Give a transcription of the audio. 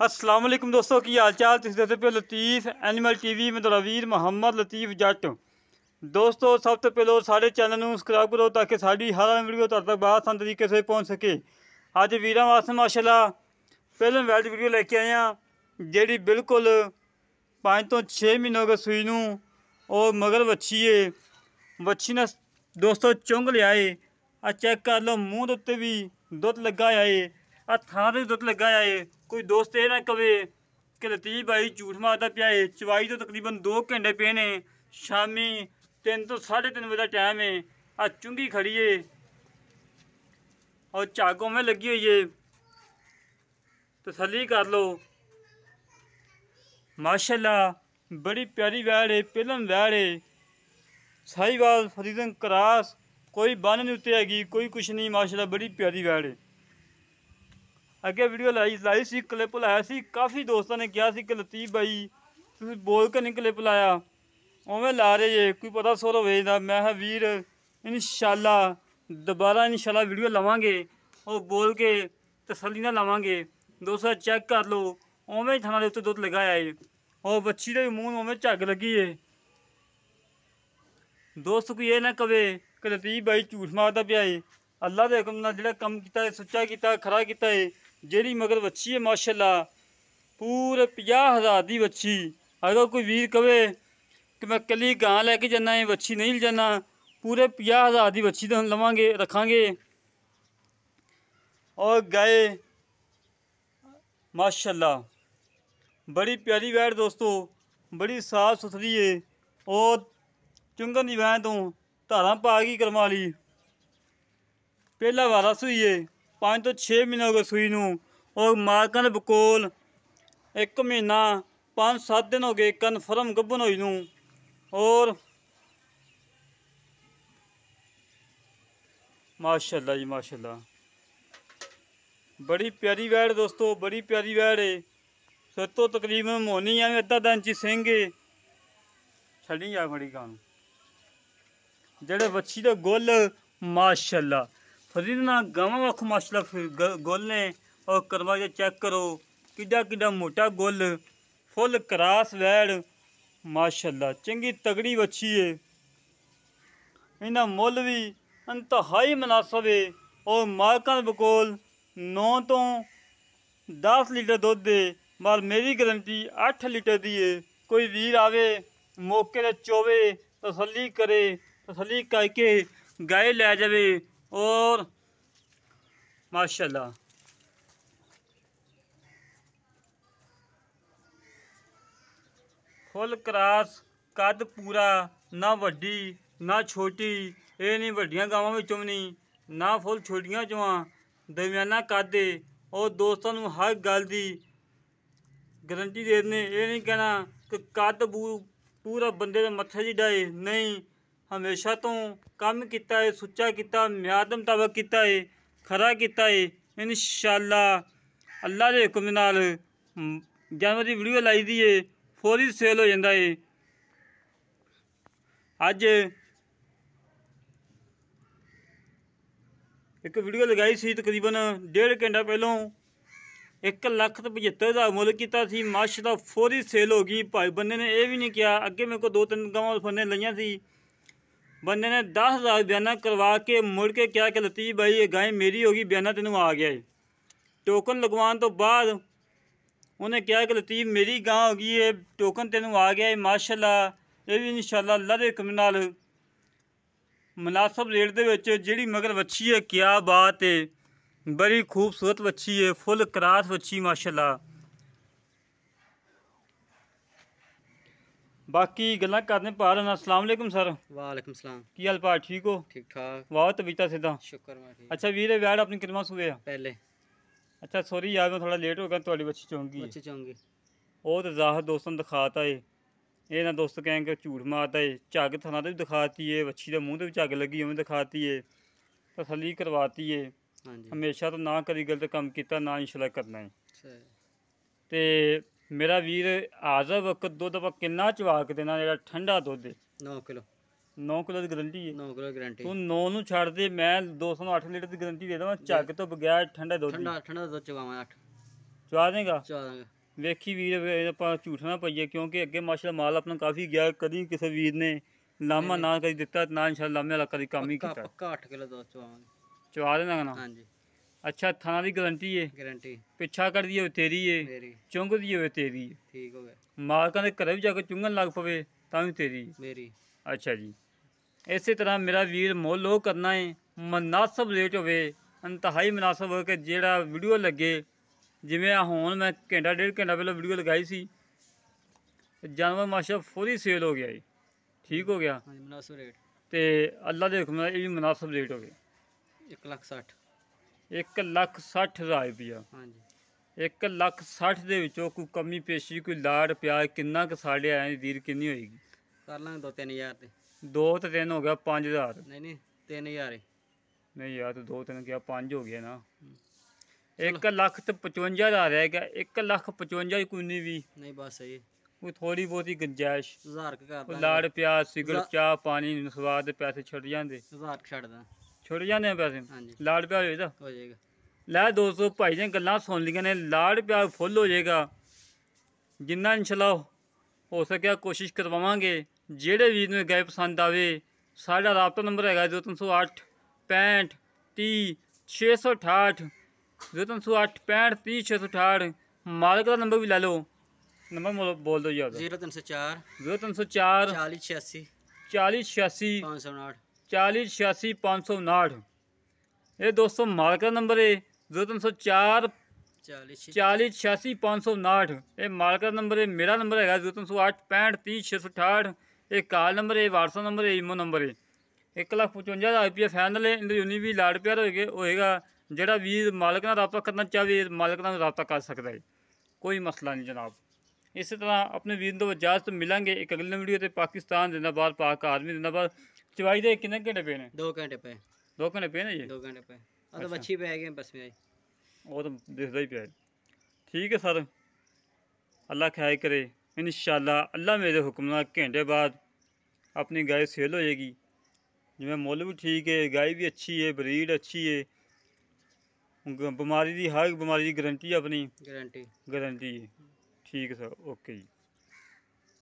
अस्सलाम वालेकुम दोस्तों की हाल चाल। तुम देखते पे लतीफ़ एनिमल टीवी में तेरा वीर मोहम्मद लतीफ़ जट। दोस्तों सब तो पहले सारे चैनल में सब्सक्राइब करो ताकि साड़ी हर वीडियो तुहाडे तक आसान तरीके से पहुँच सके। अज वीरां वास्ते माशाल्लाह पहले वैल्ड वीडियो लेके आए हैं जी बिल्कुल 5 तो 6 महीनों के सूई नूं और मगर वच्छी है। वच्छी ने दोस्तों चुंग लिया है। आ चेक कर लो मूँह के उत्ते भी दुध लगा है, आ थां ते दुध लगा है। कोई दोस्त ये ना कहे कि लतीफ़ भाई झूठ मारता पिया है। चवाई तो तकरीबन 2 घंटे पे ने, शामी 3 तो 3:30 बजे का टाइम है। आ चुंगी खड़ी है और झागों में लगी हुई है। तसल्ली कर लो माशाल्लाह बड़ी प्यारी वैड़ है, पहलन वैड़ है। साहिवाल फरीदन क्रास, कोई बन नहीं उत्ते हैगी, कोई कुछ नहीं। माशाल्लाह बड़ी प्यारी वैड़ है। अगे वीडियो लाई सी क्लिप लाया सी, काफ़ी दोस्तों ने कहा कि लतीफ़ भाई तुम बोल के नहीं क्लिप लाया, उवें ला रहे है कोई पता सोर होगा। मैं वीर इंशाल्लाह दोबारा इंशाल्लाह वीडियो लवांगे और बोल के तसल्ली ना लवांगे। दोस्तों चेक कर लो उवें थाना के उत्ते दुध लगाया है और बच्ची के मूँह उवें झग लगी है। दोस्त कोई ये ना कहे कि लतीफ़ भाई झूठ मारता पिया है। अल्लाह के हुक्म नाल जिहड़ा कम कीता है, सच्चा कीता, खरा कीता है। जेड़ी मगर वच्छी है माशाल्लाह पूरे 50,000 की वच्छी। अगर कोई वीर कहे कि मैं कली गां लैके जाना है, वच्छी नहीं जाना, पूरे 50,000 की वच्छी तो हम लवांगे रखांगे। और गाय माशाल्लाह बड़ी प्यारी वैड़ दोस्तों, बड़ी साफ सुथरी है और चुंगन की वैन तो धारा पा गई करम वाली। पहला वारा सूई है, 5 तो 6 महीनों के सूई नूं और मालकां दे बकोल 1 महीना 5-7 दिन हो गए कन्फर्म गब्बन होई नूं। और माशाल्लाह जी माशाल्लाह बड़ी प्यारी वैड़ दोस्तों, बड़ी प्यारी वैड़ है। सत्तो तकरीबन मोनी है अद्धा इंची सिंह है। छड़ी जा बड़ी गां जेड़े वच्छी दे गुल माशाल्लाह फरीदना गावां आखो माशाल्लाह गुल ने। और करवा जो चेक करो किड्डा किड्डा मोटा गुल, फुल क्रास वैड़ माशाल्लाह चंगी तगड़ी वच्छी है। इन्हां मुल भी इंतहाई मुनासब है और मालकां दे बकोल 9 तो 10 लीटर दुध है। माल मेरी गारंटी 8 लीटर दी है। कोई वीर आवे मौके ते चोवे तसल्ली करे, तसल्ली करके गाय लै जावे। और माशाल्लाह फुल क्रास कद पूरा, ना वड्डी ना छोटी, ये नहीं वड्डियां गावां विचों भी नहीं, ना फुल छोटियां चों, दरमियाना कद है। और दोस्तों नूं हर गल दी गारंटी दे देने, ये नहीं कहना कि कद पूरा बंदे दे मत्थे जिड्डा है, नहीं। हमेशा तो कम किता है, सुच्चा किता, म्याद दे मुताबिक किता है, खरा किता है। इंशाल्लाह अल्लाह के हुक्म नाल जानवर की वीडियो लाई दी है, फौरी सेल हो जाता है। अज एक वीडियो लगाई सी तकरीबन 1.5 घंटा पहलों, 1,75,000 मुल किया सी। माशाल्लाह फौरी सेल हो गई। भाई बंदे ने यह भी नहीं किया, अगे मेरे को 2-3 गावां फन्ने लईयां सी, बंदे ने 10,000 बयाना करवा के मुड़ के क्या कि लतीफ़ भाई ये गाय मेरी होगी, बयाना तेनों आ गया है। टोकन लगवाने तो बाद उन्हें कहा कि लतीफ़ मेरी गां होगी है, टोकन तेनों आ गया है। माशाल्लाह ये भी इंशाल्लाह अल्लाह के हुक्म नाल मुनासब रेट दे विच जिहड़ी मगर वच्छी है, क्या बात है, बड़ी खूबसूरत वच्छी है, फुल क्रास वच्छी माशाल्लाह। बाकी गल्लां करने पार ना। अस्सलाम वालेकुम सर। वालेकुम सलाम। की हाल पाल ठीक हो? ठीक ठाक। वाह तबीयत सीधा शुक्र मैं ठीक। अच्छा वीर वैड़ अपनी कितना सूए आ? पहले अच्छा सॉरी यार मैं थोड़ा लेट हो गया, थोड़ी बच्ची चौंकी है। बच्चे चाहूँगी वो तो जाहिर दोस्तों ने दिखाता है, ये ना दोस्त कहेंगे झूठ मारता है। झग थाना तो भी दिखाती है, बच्ची के मुँह तो भी झग लगी उमें दिखाती है, तसल्ली करवाती है। हाँ जी हमेशा तो ना कभी गलत काम किया ना इंशाल्लाह करना है। सही। तो मेरा वीर हाज़र वक्त दुध आप किन्ना चवा के देना, जो ठंडा दुध है 9 किलो 9 किलो की गारंटी है। 9 किलो गारंटी। तू 9 नूं छड़ दे, मैं 208 लीटर की गारंटी दे देवां झग तो बगैर ठंडा दुध दी। ठंडा ठंडा दुध चवावां 8। ਚਵਾ ਦੇਗਾ। ਚਵਾ ਦਾਂਗੇ। ਵੇਖੀ ਵੀਰ ਆਪਾਂ ਝੂਠ ਨਾ ਪਾਈਏ, ਕਿਉਂਕਿ ਅੱਗੇ ਮਾਸ਼ਾਅੱਲਾ ਮਾਲ ਆਪਣਾ ਕਾਫੀ ਗਿਆ, ਕਦੀ ਕਿਸੇ ਵੀਰ ਨੇ ਲਾਮਾ ਨਾ ਕਦੀ ਦਿੱਤਾ ਨਾ ਇਨਸ਼ਾਅੱਲਾ ਲਾਮੇ ਵਾਲਾ ਕਦੀ ਕੰਮ ਹੀ ਕੀਤਾ। ਪੱਕਾ 8 ਕਿਲੋ ਦੁੱਧ ਚਵਾਵਾਂਗੇ। ਚਵਾ ਦੇਣਾ ਨਾ। ਹਾਂਜੀ। ਅੱਛਾ, ਥਾਣਾ ਦੀ ਗਰੰਟੀ ਏ? ਗਾਰੰਟੀ। ਪਿੱਛਾ ਕਰਦੀ ਹੋਵੇ ਤੇਰੀ ਏ, ਮੇਰੀ। ਚੁੰਗਦੀ ਹੋਵੇ ਤੇਰੀ ਏ। ਠੀਕ ਹੋ ਗਿਆ। ਮਾਲਕਾਂ ਦੇ ਘਰੇ ਵੀ ਜਾ ਕੇ ਚੁੰਗਣ ਲੱਗ ਪਵੇ ਤਾਂ ਵੀ ਤੇਰੀ ਏ। ਮੇਰੀ। ਅੱਛਾ ਜੀ। ਇਸੇ ਤਰ੍ਹਾਂ ਮੇਰਾ ਵੀਰ ਮੁੱਲ ਉਹ ਕਰਨਾ ਹੈ ਮੁਨਾਸਬ ਰੇਟ ਹੋਵੇ, ਇੰਤਹਾਈ ਮੁਨਾਸਬ ਹੋਵੇ ਕਿ ਜਿਹੜਾ ਵੀਡੀਓ ਲੱਗੇ। ਜਿਵੇਂ ਆ ਹੁਣ ਮੈਂ ਘੰਟਾ ਡੇਢ ਘੰਟਾ ਪਹਿਲਾਂ ਵੀਡੀਓ ਲਗਾਈ ਸੀ, ਜਾਨਵਰ ਮਾਸ਼ਾ ਫੁੱਲੀ ਸੇਲ ਹੋ ਗਿਆ ਜੀ। ਠੀਕ ਹੋ ਗਿਆ। ਹਾਂਜੀ, ਮੁਨਾਸਬ ਰੇਟ। ਤੇ ਅੱਲਾ ਦੇ ਹੁਕਮ ਨਾਲ ਇਹ ਵੀ ਮੁਨਾਸਬ ਰੇਟ ਹੋਵੇ। 1,60,000। 1,60,000 ਰੁਪਇਆ। ਹਾਂਜੀ। 1,60,000 ਦੇ ਵਿੱਚੋਂ ਕੋਈ ਕਮੀ ਪੇਸ਼ੀ, ਕੋਈ ਲਾੜ ਪਿਆਰ ਕਿੰਨਾ ਕੁ ਸਾਡੇ ਆਇਆ ਦੀ ਵੀਰ ਕਿੰਨੀ ਹੋਏਗੀ? ਕਰ ਲਾਂਗੇ 2-3,000 ਤੇ। 2 ਤੇ 3 ਹੋ ਗਿਆ 5,000। ਨਹੀਂ 3,000 ਨਹੀਂ ਯਾਰ, 2 3 ਗਿਆ 5 ਹੋ ਗਿਆ ਨਾ। 1,55,000 ਰਹਿ ਗਿਆ। 1,55,000 ਕੋਈ ਨਹੀਂ ਵੀ ਨਹੀਂ, ਬਸ ਸਹੀ। ਕੋਈ ਥੋੜੀ ਬਹੁਤੀ ਗੁੰਜਾਇਸ਼, 1000 ਕਰ ਕੋਈ ਦਾਂਗੇ। ਲਾੜ ਪਿਆਰ, ਸਿਗਰਟ, ਚਾਹ, ਪਾਣੀ, ਸਵਾਦ ਦੇ ਪੈਸੇ ਛੁੱਟ ਜਾਂਦੇ। 1000 ਛੱਡ ਦਾਂ। ਛੁੱਟ ਜਾਂਦੇ ਆ ਪੈਸੇ। ਹਾਂਜੀ, ਲਾੜ ਪਿਆਰ ਹੋਏ ਤਾਂ ਹੋ ਜਾਏਗਾ। ਲੈ ਦੋਸਤੋ, ਭਾਈ ਨੇ ਗੱਲਾਂ ਸੁਣ ਲਈਆਂ ਨੇ, ਲਾੜ ਪਿਆਰ ਫੁੱਲ ਹੋ ਜਾਏਗਾ। ਜਿੰਨਾ ਇਨਸ਼ਾਅੱਲਾ ਹੋ ਸਕਿਆ ਕੋਸ਼ਿਸ਼ ਕਰਵਾਵਾਂਗੇ। ਜਿਹੜੇ ਵੀਰ ਨੂੰ ਗਾਇ ਪਸੰਦ ਆਵੇ, ਸਾਡਾ ਰਾਬਤਾ ਨੰਬਰ ਹੈਗਾ 0308 65 30 668, 0308 65 30 668। ਮਾਲਕ ਦਾ ਨੰਬਰ ਵੀ ਲੈ ਲਓ। ਨੰਬਰ ਬੋਲ ਦਿਓ ਜੀ ਆਪਦਾ। 0304 0304 40 86 40 86 559। 40 86 559। ਇਹ ਦੋਸਤੋ ਮਾਲਕ ਦਾ ਨੰਬਰ ਹੈ 0304 40 86 559। ਇਹ ਮਾਲਕ ਦਾ ਨੰਬਰ ਹੈ। ਮੇਰਾ ਨੰਬਰ ਹੈਗਾ 0308 65 30 668। ਇਹ ਕਾਲ ਨੰਬਰ ਹੈ, WhatsApp ਨੰਬਰ ਹੈ, ਈਮੋ ਨੰਬਰ ਹੈ। 1,55,000 ਰੁਪये ਫਾਈਨਲ ਹੈ। ਇਹਦੇ ਉਨੀ ਵੀ ਲਾੜ ਪਿਆਰ ਹੋਏਗਾ। ਜਿਹੜਾ ਵੀਰ ਮਾਲਕ ਨਾਲ ਰਾਬਤਾ ਕਰਨਾ ਚਾਹਵੇ, ਮਾਲਕ ਨਾਲ ਰਾਬਤਾ ਕਰ ਸਕਦਾ ਹੈ, ਕੋਈ ਮਸਲਾ ਨਹੀਂ ਜਨਾਬ। ਇਸੇ ਤਰ੍ਹਾਂ ਆਪਣੇ ਵੀਰ ਤੋਂ ਇਜਾਜ਼ਤ ਮਿਲਾਂਗੇ ਇੱਕ ਅਗਲੀ ਵੀਡੀਓ ਤੇ। ਪਾਕਿਸਤਾਨ ਜ਼ਿੰਦਾਬਾਦ, ਪਾਕ ਆਰਮੀ ਜ਼ਿੰਦਾਬਾਦ। ਚਵਾਈ ਦੇ ਕਿੰਨੇ ਘੰਟੇ ਪਏ ਨੇ? 2 ਘੰਟੇ ਪਏ। 2 ਘੰਟੇ ਪਏ ਨੇ ਜੀ? 2 ਘੰਟੇ ਪਏ। ਆ ਤਾਂ ਬੱਚੀ ਪੈ ਗਏ ਬਸ में। ਉਹ ਤਾਂ ਦਿਖਦਾ ਹੀ ਪਿਆ। ਠੀਕ ਹੈ ਸਰ, ਅੱਲਾ ਖੈਰ ਕਰੇ। ਇਨਸ਼ਾਅੱਲਾ ਅੱਲਾ ਮੇਰੇ ਹੁਕਮ ਨਾਲ ਘੰਟੇ ਬਾਅਦ ਆਪਣੀ ਗਾय ਸੇਲ ਹੋ ਜਾਏਗੀ। ਜਿਵੇਂ ਮੁੱਲ ਵੀ ਠੀਕ ਹੈ, ਗਾय ਵੀ ਅੱਛੀ ਹੈ, ਬਰੀਡ ਅੱਛੀ ਹੈ। ਬਿਮਾਰੀ ਦੀ ਹਰ ਬਿਮਾਰੀ ਦੀ ਗਰੰਟੀ ਆਪਣੀ ਗਾਰੰਟੀ ਹੈ। ਠੀਕ ਹੈ ਸਰ, ਓਕੇ ਜੀ।